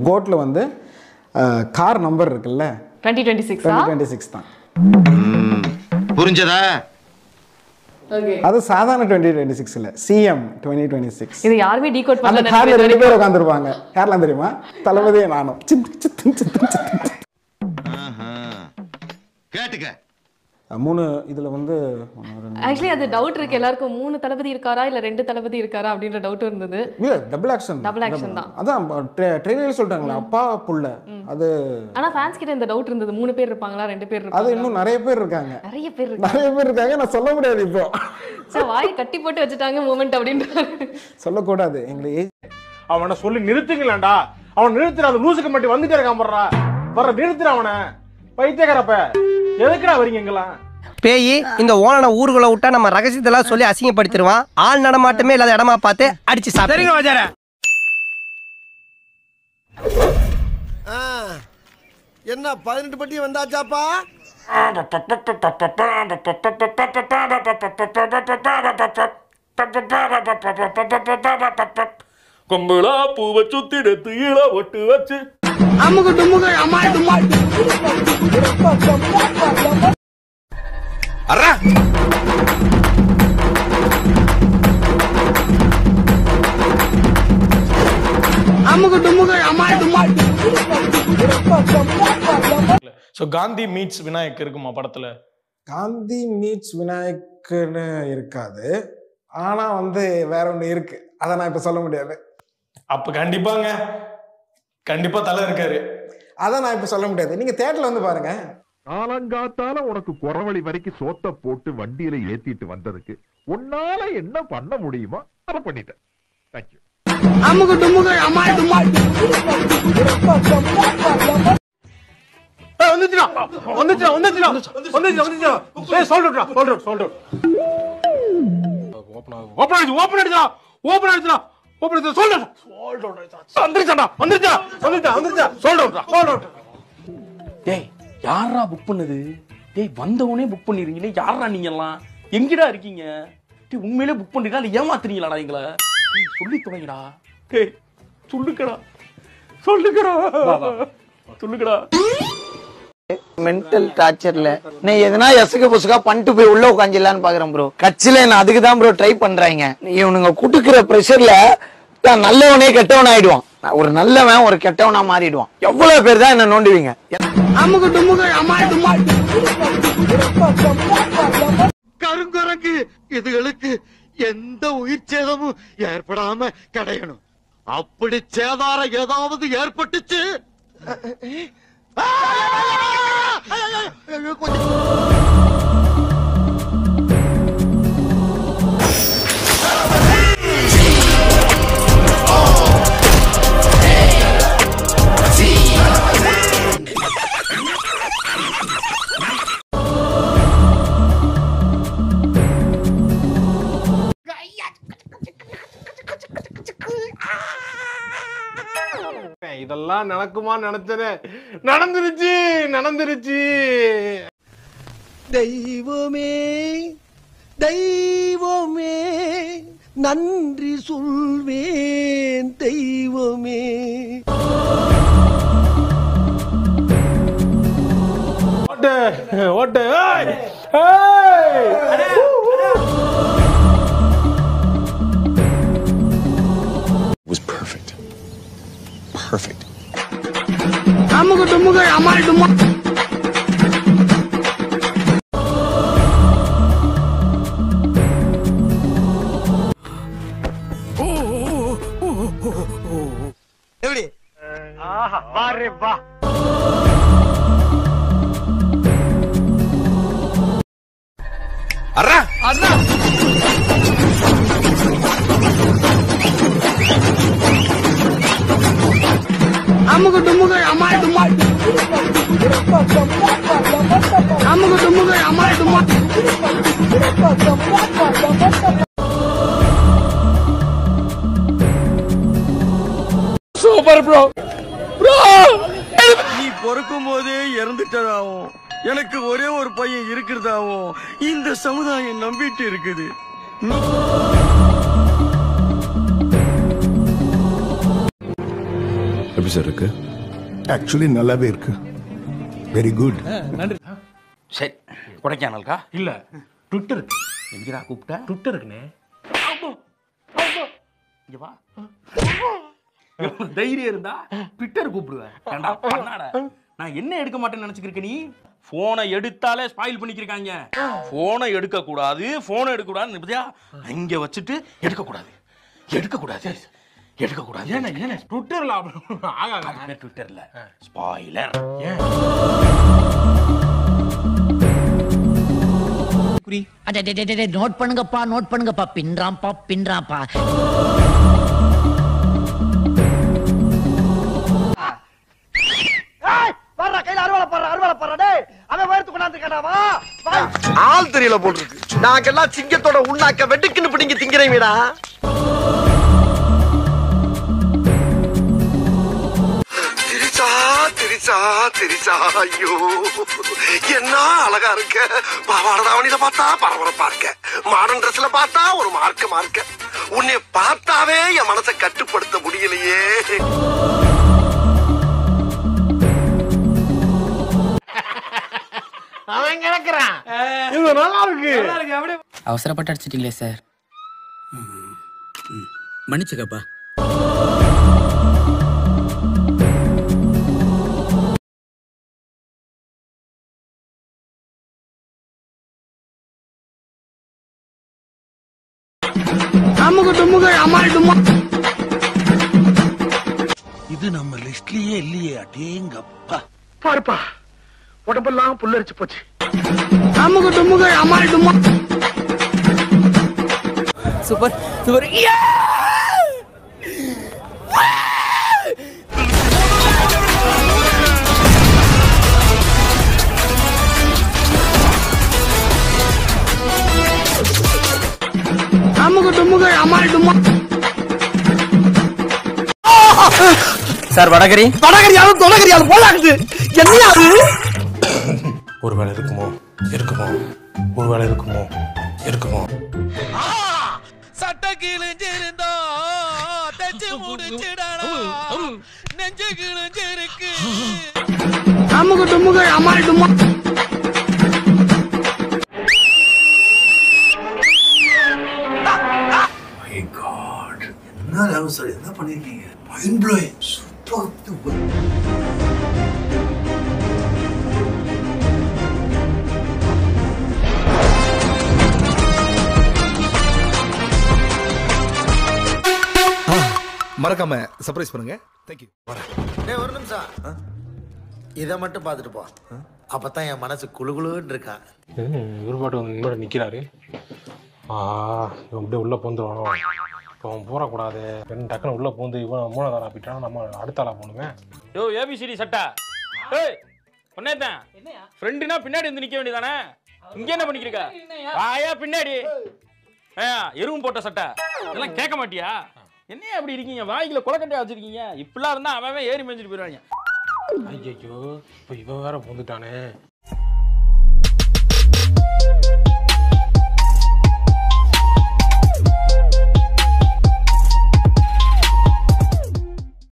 கோட்ல வந்து car number இருக்குல்ல 2026 தான். புரிஞ்சதா? ஓகே. அது சாதாரண 2026 இல்ல, சிஎம் 2026. இது யாருமே டீகோட் அந்த பண்ணல. கார்ல 2 பேர் உட்கார்ந்திருப்பாங்க. யாரெல்லாம் தெரியுமா? தளபதியே நானும். கேட்டுக்க. 3 இதுல வந்து ஆக்சுவலி அது டவுட் இருக்கு எல்லாருக்கும், 3 தளபதி இருக்காரா இல்ல 2 தளபதி இருக்காரா அப்படின்ற டவுட் இருந்தது. இல்ல டபுள் ஆக்ஷன் தான். அதான் ட்ரெயிலர்ல சொல்றாங்களே அப்பா புள்ள. அது ஆனா ஃபேன்ஸ் கிட்ட இந்த டவுட் இருந்தது, 3 பேர் இருப்பாங்களா 2 பேர் அது இருப்பாங்களா. இன்னும் நிறைய பேர் இருக்காங்க. நிறைய பேர் இருக்காங்க. நான் சொல்ல முடியாது இப்போ. சோ வாய் கட்டி போட்டு வச்சிட்டாங்க மூமெண்ட் அப்படின்றாங்க. சொல்ல கூடாது. எங்க ஏஜ் அவனை சொல்லி நிறுத்துங்களேன்டா. அவன் நிறுத்துற அந்த லூசுக்கு மட்டும் வந்துட்டே இருக்கான் போறா. வர நிறுத்துற அவனை. பைத்தியக்காரப்ப. எதுக்குடா வரீங்க எங்கலாம்? பேய் இந்த ஓனனை ஊருக்குள்ள விட்டா நம்ம ரகசியத்தெல்லாம் சொல்லி அசிங்கப்படுத்திடுவான். ஆள் நடமாட்டமே இல்லாத இடமா பார்த்து அடிச்சு சாப்பிடுங்க வாஜார. என்ன 18 பட்டி வந்தாச்சாப்பா? கொம்புளா பூவை சுத்திடத்து ஈழ ஒட்டு வச்சு அமுகு டுமுகு அமால் டுமால். அரா அமுகு டுமுகு அமால் டுமால். சோ காந்தி மீட்ஸ் விநாயக் இருக்குமா படத்துல? காந்தி மீட்ஸ் விநாயக்னு இருக்காது. ஆனா வந்து வேற ஒண்ணு இருக்கு. அதை நான் இப்ப சொல்ல முடியாது. அப்ப கண்டிப்பா தலை இருக்காரு. அதை நான் இப்ப சொல்ல முடியாது. நீங்க தியேட்டர்ல வந்து பாருங்க. காலங்காத்தால உனக்கு குறவழி வரைக்கும் சோத்த போட்டு வண்டியில ஏத்திட்டு வந்ததுக்கு உன்னால என்ன பண்ண முடியுமோ அதை பண்ணிட்டேன். தேங்க்யூ. அமுகு டுமுகு அமால் டுமால். யாரா புக் பண்ணுது? டேய் வந்தவனே புக் பண்ணிருக்கீங்களே, யாரா நீங்க எல்லாம்? எங்கடா இருக்கீங்க? டேய் உண்மையிலே புக் பண்ணிட்டா இல்ல ஏமாத்துறீங்களாடா எங்களை? சொல்லி தொலைங்கடா. டேய் சொல்லுங்கடா சொல்லுங்கடா. மென்டல் டார்ச்சர்ல நான் எதனா எசுக புசுகா பண்ணிட்டு போய் உள்ள உட்காந்துலான்னு பாக்குறேன் ப்ரோ. கட்சியில நான் அதுக்கு தான் ப்ரோ ட்ரை பண்றாங்க. இவனுங்க குடுக்குற பிரஷர்ல தான் நல்லவனே கெட்டவன் ஆயிடுவான். ஒரு நல்லவன் ஒரு கெட்டவனா மாறிடுவான். எவ்வளவு பேர் தான் என்ன நோண்டுவீங்க? அமுகு டுமுகு அமால் டுமால். கருங்குரங்கு இதுகளுக்கு எந்த உயிர் சேதமும் ஏற்படாம கடையணும். அப்படி சேதாரம் ஏதாவது ஏற்பட்டுச்சு இதெல்லாம் நடக்குமா நினைச்சனே. நடந்துருச்சு. தெய்வமே தெய்வமே நன்றி சொல்வேன் தெய்வமே. ஓட்டு was perfect. அமுகு டுமுகு அமால் டுமால். எப்படி? ஆஹா பாரு வா. அரா அண்ணா அமுகு டுமுகு அமால் டுமால். அமுகு டுமுகு அமால் டுமால். Super bro. நீ பொறுக்கும் போதே இறந்துட்டதாவும் எனக்கு ஒரே ஒரு பையன் இருக்கிறதாவும் இந்த சமுதாயம் நம்பிட்டு இருக்குது. எப்படி சார் இருக்கு? ஆக்சுவலி நல்லாவே இருக்கு. Very good. நன்றி. சரி, கொடைக்கானல்கா? இல்ல, ட்விட்டர். எங்கடா கூப்பிட்ட? ட்விட்டர் இருக்குண்ணே. இங்க வா. தைரியம் இருந்தா ட்விட்டர் கூப்பிடுவேன். ஏண்டா பண்ணாட? நான் என்ன எடுக்க மாட்டேன்னு நினைச்சுக்கிருக்க நீ? போனை எடுத்தாலே ஸ்பாயில் பண்ணிக்கிறாங்க. போனை எடுக்க கூடாது, போனை எடுக்க கூடாதுன்னு இப்படியா அங்க வச்சுட்டு எடுக்க கூடாது, எடுக்க கூடாது, எடுக்க கூடாது. ஏன்னா ஏன்னா ட்விட்டர்ல ஆகாது. ட்விட்டர்ல ஸ்பாயிலர். நோட் பண்ணுங்கப்பா, நோட் பண்ணுங்கப்பா. பின்றாம்பா, பின்றாம்பா. ஆள் தெரியல போட்டுருக்கு. நாங்கெல்லாம் சிங்கத்தோட உண்ணாக்க வெட்டுக்குன்னு பிடிங்க திங்கிறீங்கடா. திரிச்சா திரிச்சா திரிச்சா, ஐயோ என்ன அழகா இருக்க. பாவாடை தாவணியில பார்த்தா பரபரப்பா இருக்க, மாடர்ன் ட்ரெஸ்ல பார்த்தா ஒரு மார்க்க. உன்னை பார்த்தாவே என் மனசை கட்டுப்படுத்த முடியலையே. அவன் கிடக்குறான். இது நல்லா இருக்கு. அவசரப்பட்டு அடிச்சிட்டீங்களே சார், மன்னிச்சுக்கப்பா. இது நம்ம லிஸ்ட்லயே இல்லையே. அடேங்கப்பா. பாருப்பா, உடம்பெல்லாம் புல்லரிச்சு போச்சு. Super super. சார் வடகரியாலும் தொடகரியாலும் போலாகுது. என்ன அது? ஒருவேளை இருக்குமோ ஒருவேளை இருக்குமோ. சட்ட கிழிஞ்சிருந்தா தச்சு முடிச்சிடா, நெஞ்சு கிழிஞ்சிருக்கு. என்ன பண்ணிருக்கீங்க? Mind blowing. சூப்பர். மறக்காம சர்ப்ரைஸ் பண்ணுங்க. Thank you. டேய் ஒரு நிமிஷம், இதை மட்டும் பார்த்துட்டு போ. அப்பதான் என் மனசு குளுகுளுன்னு இருக்கான். இவர் பாட்டு வந்து முன்னாடி நிக்கிறாரு. இவன் அப்படியே உள்ள பூந்துருவானோ? இப்போ அவன் போறக்கூடாது. டக்குன்னு உள்ள பூந்து இவன் மூணாவது ஆளா போயிட்டான். நம்ம அடுத்த ஆளா போகணுமே. யோ ஏபிசிடி சட்டா. ஏய் பொண்ணேதான் ஃப்ரெண்டுனா பின்னாடி வந்து நிக்க வேண்டியதானே? இங்க என்ன பண்ணிக்கிருக்க? வாயா பின்னாடி. எருவும் போட்ட சட்டை இதெல்லாம் கேட்க மாட்டியா? என்னையா அப்படி இருக்கீங்க? வாய்க்குள்ள கொலக்கட்டையா வச்சிருக்கீங்க. இப்படிலாம் இருந்தா அவன் ஏறி மேய்ஞ்சிட்டு போயிடுவாங்க. ஐயோ இப்போ இவன் வேற பூந்துட்டானே.